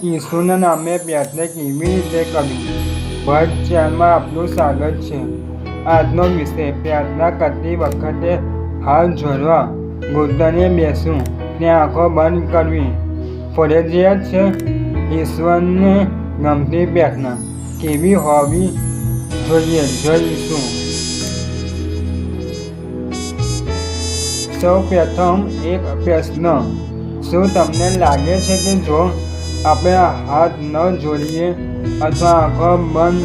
ઈસુના નામે પ્રાર્થના કેવી રીતે કરવી? ભટ્ટ ચેનલમાં આપનું સ્વાગત છે. આજનો વિષય: પ્રાર્થના કરતી વખતે હાથ જોડવા, ઘૂંટણે બેસવું ને આંખો બંધ કરવી ફરજિયાત છે. ઈશ્વરને ગમતી પ્રાર્થના કેવી હોવી જોઈએ જોઈશું. સૌ પ્રથમ એક પ્રશ્ન: શું તમને લાગે છે કે જો આપણે હાથ ન જોડીએ અથવા આંખો બંધ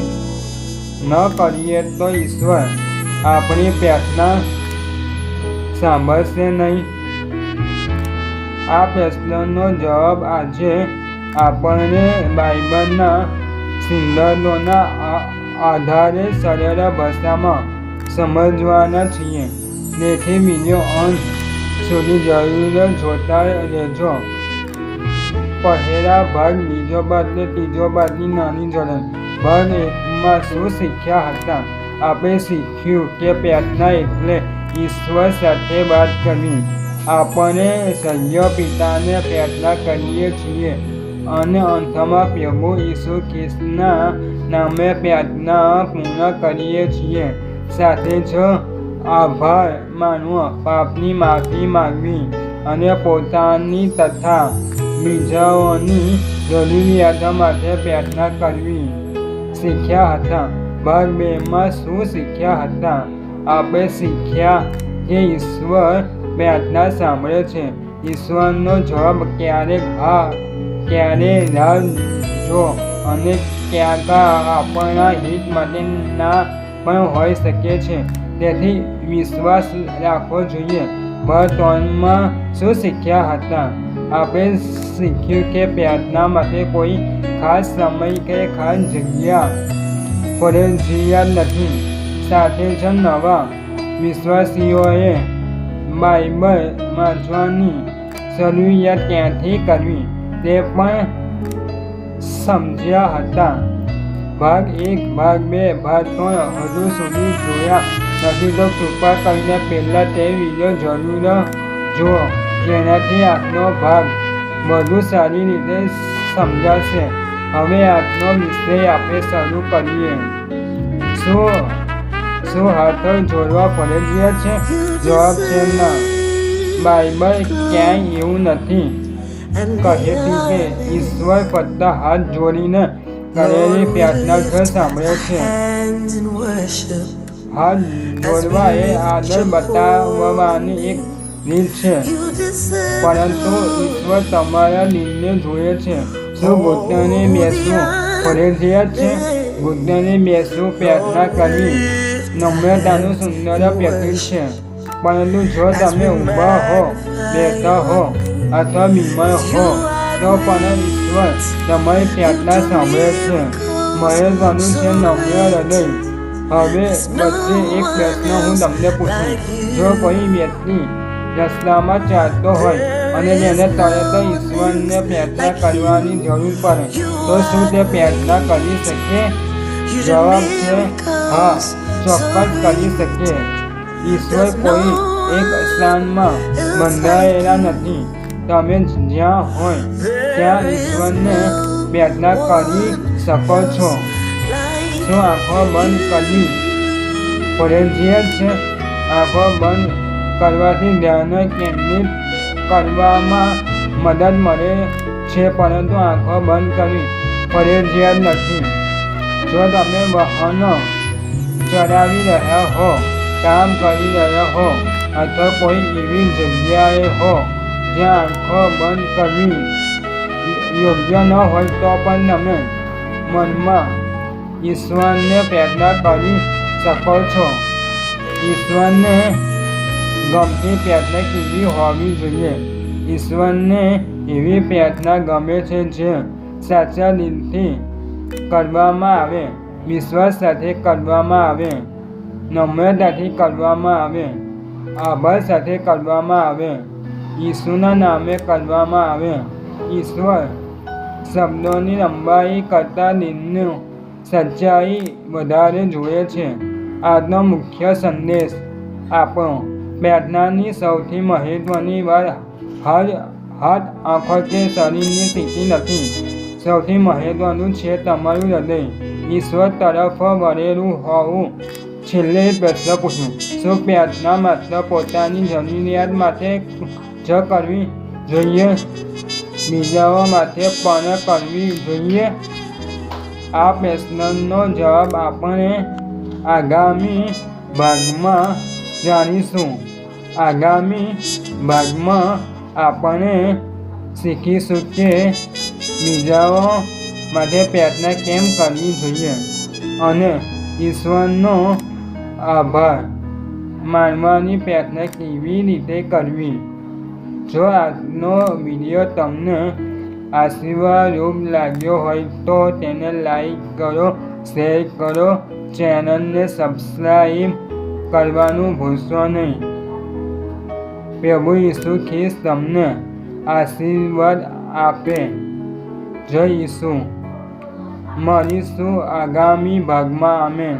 ન કરીએ તો ઈશ્વર આપણી પ્રાર્થના સાંભળશે નહીં? આ પ્રશ્નનો જવાબ આજે આપણે બાઇબલના સિદ્ધાંતોના આધારે સરળ ભાષામાં સમજવાના છીએ. તેથી વિડીયો અંત સુધી જરૂર જોતા રહેજો. પહેલા ભાગ, બીજો ભાગ ને ત્રીજો ભાગની નાની ઝલક. ભાગ 1માં શું શીખ્યા હતા? આપણે શીખ્યું કે પ્રાર્થના એટલે ઈશ્વર સાથે વાત કરવી. આપણે સ્વર્ગીય પિતાને પ્રાર્થના કરીએ છીએ અને અંતમાં પ્રભુ ઈસુ ખ્રિસ્તના નામે પ્રાર્થના પૂર્ણ કરીએ છીએ. સાથે જ આભાર માનવો, પાપની માફી માંગવી અને પોતાની તથા બીજાઓની જરૂરિયાતો માટે પ્રાર્થના કરવી શીખ્યા હતા. ભાગ 2માં શું શીખ્યા હતા? આપણે શીખ્યા કે ઈશ્વર પ્રાર્થના સાંભળે છે. ઈશ્વરનો જવાબ ક્યારેક હા, ક્યારેક રાહ જો અને ક્યાંક આપણા હિત માટે ના પણ હોઈ શકે છે. તેથી વિશ્વાસ રાખવો જોઈએ. ભાગ 3માં શું શીખ્યા હતા? આપણે શીખ્યું કે પ્રાર્થના માટે કોઈ ખાસ સમય કે ખાસ જગ્યા ફરજિયાત નથી. સાથે જ નવા વિશ્વાસીઓએ બાઇબલ વાંચવાની શરૂઆત ક્યાંથી કરવી તે પણ સમજ્યા હતા. ભાગ 1, ભાગ 2, ભાગ 3 હજુ સુધી જોયા નથી તો કૃપા કરીને પહેલા તે વિડીયો જરૂર જુઓ, જેનાથી આજનો ભાગ વધુ સારી રીતે સમજાશે. હવે આજનો વિષય આપણે શરૂ કરીએ. શું હાથ જોડવા ફરજિયાત છે? જવાબ છે ના. બાઇબલ ક્યાંય એવું નથી કહેતી કે ઈશ્વર ફક્ત હાથ જોડીને કરેલી પ્રાર્થના જ સાંભળે છે. હાથ જોડવા એ આદર બતાવવાની એક રીત છે, પરંતુ ઈશ્વર તમારા દિલને જુએ છે. શું ઘૂંટણે બેસવું ફરજિયાત છે? ઘૂંટણે બેસવું પ્રાર્થના કરવી નમ્રતાનું સુંદર પ્રતીક છે. પરંતુ જો તમે ઊભા હો, બેઠા હો અથવા બીમાર હો તો પણ ઈશ્વર તમારી પ્રાર્થના સાંભળે છે. મહેરબાની છે નમ્ર હૃદય. હવે વચ્ચે એક પ્રશ્ન હું તમને પૂછું. જો કોઈ વ્યક્તિ રસ્તામાં ચાલતો હોય અને તેને તરત ઈશ્વરને પ્રાર્થના કરવાની જરૂર પડે તો શું તે પ્રાર્થના કરી શકે? જવાબ છે હા, ચોક્કસ કરી શકે. ઈશ્વર કોઈ એક સ્થાનમાં બંધાયેલા નથી. તમે જ્યાં હોય ત્યાં ઈશ્વરને પ્રાર્થના કરી શકો છો. શું આંખો બંધ કરવી ફરજિયાત છે? આંખો બંધ કરવાથી ધ્યાન કેન્દ્રિત કરવામાં મદદ મળે છે, પરંતુ આંખો બંધ કરવી ફરજિયાત નથી. જો તમે વાહન ચલાવી રહ્યા હો, કામ કરી રહ્યા હો અથવા કોઈ એવી જગ્યાએ હો જ્યાં આંખો બંધ કરવી યોગ્ય ન હોય તો પણ તમે મનમાં ઈશ્વરને પ્રાર્થના કરી શકો છો. ઈશ્વરને ગમતી પ્રાર્થના કેવી હોવી જોઈએ? ઈશ્વરને એવી પ્રાર્થના ગમે છે જે સાચા દિલથી કરવામાં આવે, વિશ્વાસ સાથે કરવામાં આવે, નમ્રતાથી કરવામાં આવે, આભાર સાથે કરવામાં આવે, ઈસુના નામે કરવામાં આવે. ઈશ્વર શબ્દોની લંબાઈ કરતાં દિલની સચ્ચાઈ વધારે જુએ છે. આજનો મુખ્ય સંદેશ આપણો: પ્રાર્થનાની સૌથી મહત્વની વાત હાથ, આંખો કે શરીરની સ્થિતિ નથી. સૌથી મહત્વનું છે તમારું હૃદય ઈશ્વર તરફ વળેલું હોવું. છેલ્લે પ્રશ્ન પૂછું, શું પ્રાર્થના માત્ર પોતાની જરૂરિયાત માટે જ કરવી જોઈએ, બીજાઓ માટે પણ કરવી જોઈએ? આ પ્રશ્નનો જવાબ આપણે આગામી ભાગમાં જાણીશું. આગામી ભાગમાં આપણે શીખીશું કે બીજાઓ માટે પ્રાર્થના કેમ કરવી જોઈએ અને ઈશ્વરનો આભાર માનવાની પ્રાર્થના કેવી રીતે કરવી. જો આજનો વિડીયો તમને આશીર્વાદરૂપ લાગ્યો હોય તો તેને લાઈક કરો, શેર કરો, ચેનલને સબસ્ક્રાઈબ કરવાનું ભૂલશો નહીં. પ્રભુ ઈસુ ખ્રિસ્ત તમને આશીર્વાદ આપે. જય ઈસુ. મળીશું આગામી ભાગમાં. આમેન.